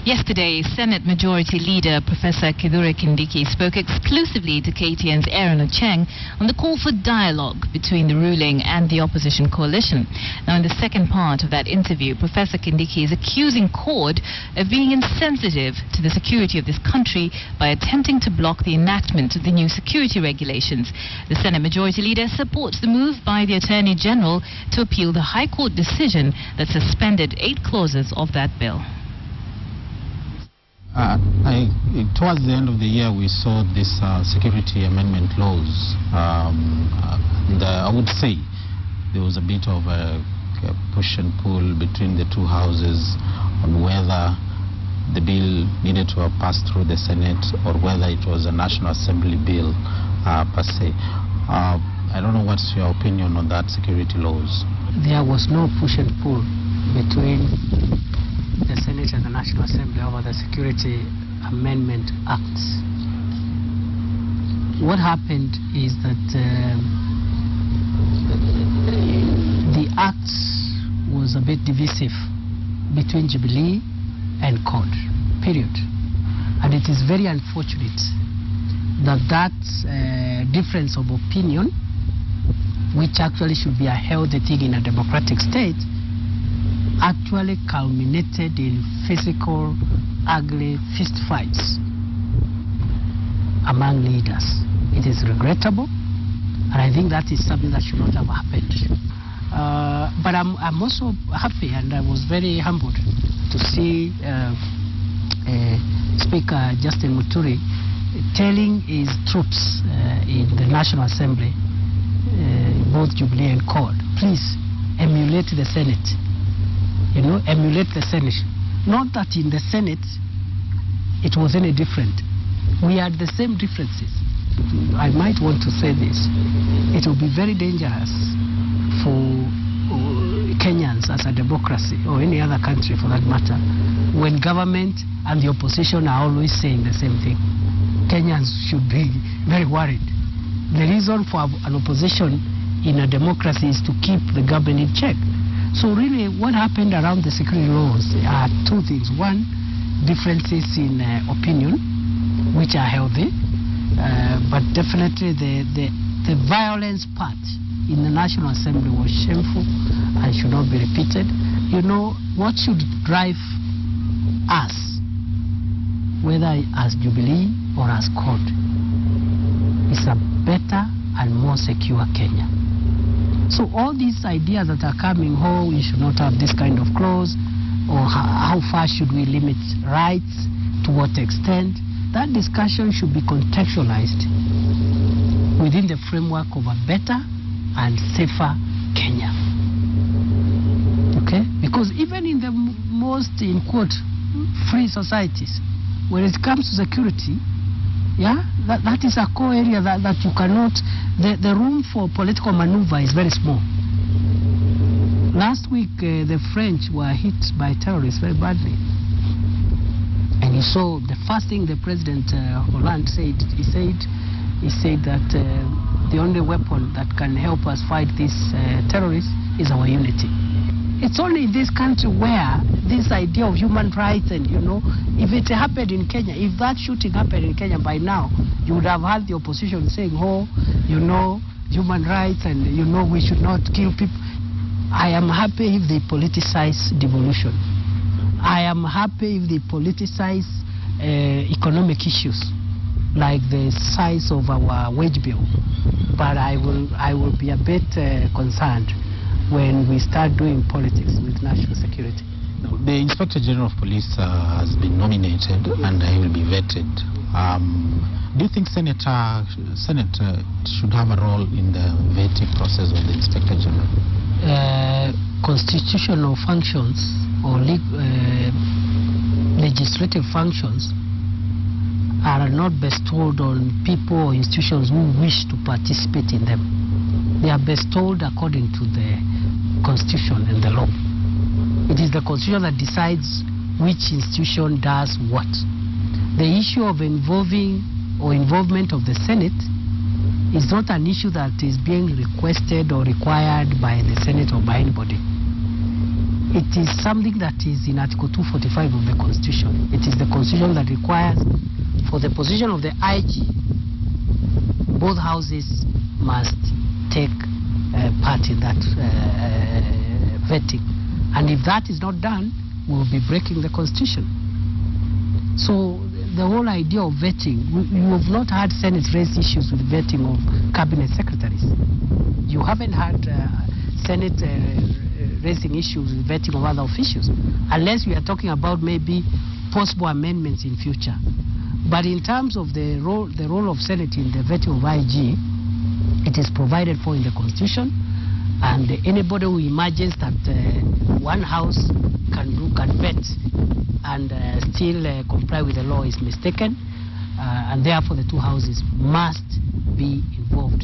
Yesterday, Senate Majority Leader Professor Kithure Kindiki spoke exclusively to KTN's Aaron Ochieng on the call for dialogue between the ruling and the opposition coalition. Now, in the second part of that interview, Professor Kindiki is accusing CORD of being insensitive to the security of this country by attempting to block the enactment of the new security regulations. The Senate Majority Leader supports the move by the Attorney General to appeal the High Court decision that suspended 8 clauses of that bill. Towards the end of the year, we saw this security amendment laws. I would say there was a bit of a push and pull between the two houses on whether the bill needed to have passed through the Senate or whether it was a National Assembly bill per se. I don't know what's your opinion on that security laws. There was no push and pull between the Senate and the National Assembly over the Security Amendment Acts. What happened is that the acts was a bit divisive between Jubilee and CORD, period. And it is very unfortunate that difference of opinion, which actually should be a healthy thing in a democratic state, actually culminated in physical, ugly fist fights among leaders. It is regrettable, and I think that is something that should not have happened. But I'm also happy, and I was very humbled to see Speaker Justin Muturi telling his troops in the National Assembly, both Jubilee and CORD, please emulate the Senate. Emulate the Senate. Not that in the Senate it was any different. We had the same differences. I might want to say this. It will be very dangerous for Kenyans as a democracy, or any other country for that matter, when government and the opposition are always saying the same thing. Kenyans should be very worried. The reason for an opposition in a democracy is to keep the government in check. So really, what happened around the security laws are two things. One, differences in opinion, which are healthy, but definitely the violence part in the National Assembly was shameful and should not be repeated. What should drive us, whether as Jubilee or as CORD, is a better and more secure Kenya. So all these ideas that are coming, we should not have this kind of clause, or how far should we limit rights, to what extent, that discussion should be contextualized within the framework of a better and safer Kenya. Okay? Because even in the most, in quote, free societies, when it comes to security, that is a core area that you cannot, the room for political maneuver is very small. Last week, the French were hit by terrorists very badly. And you saw the first thing the President Hollande said, he said that the only weapon that can help us fight these terrorists is our unity. It's only in this country where this idea of human rights and, if it happened in Kenya, if that shooting happened in Kenya by now, you would have had the opposition saying, human rights and, we should not kill people. I am happy if they politicize devolution. I am happy if they politicize economic issues, like the size of our wage bill. But I will be a bit concerned when we start doing politics with national security. The Inspector General of Police has been nominated and he will be vetted. Do you think Senate should have a role in the vetting process of the Inspector General? Constitutional functions or legislative functions are not bestowed on people or institutions who wish to participate in them. They are bestowed according to the Constitution and the law. It is the Constitution that decides which institution does what. The issue of involvement of the Senate is not an issue that is being requested or required by the Senate or by anybody. It is something that is in Article 245 of the Constitution. It is the Constitution that requires, for the position of the IG, both houses must take part in that vetting. And if that is not done, we will be breaking the Constitution. So the whole idea of vetting, you have not had Senate raise issues with vetting of cabinet secretaries. You haven't had Senate raising issues with vetting of other officials, unless we are talking about maybe possible amendments in future. But in terms of the role of Senate in the vetting of IG, it is provided for in the Constitution, and anybody who imagines that one house can vet and still comply with the law is mistaken, and therefore the two houses must be involved.